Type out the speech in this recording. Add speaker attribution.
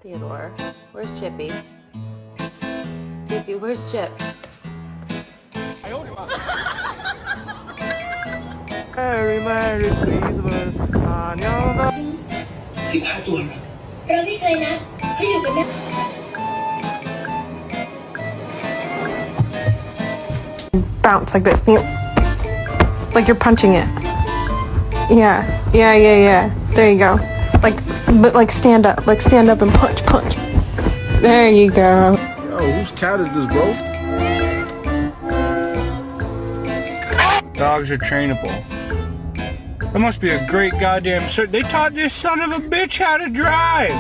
Speaker 1: Theodore, where's Chippy? Chippy, where's Chip?
Speaker 2: Merry Merry Christmas ขาเหนียวนะ
Speaker 3: 15 ตัวนะ
Speaker 4: เราไม่เคยนับเขาอยู่กันนะ
Speaker 5: Bounce like this. Like you're punching it. Yeah. There you go. But stand up. Like stand up and punch. There you go.
Speaker 2: Yo, whose cat is this, bro?
Speaker 6: Dogs are trainable. That must be a great goddamn... They taught this son of a bitch how to drive!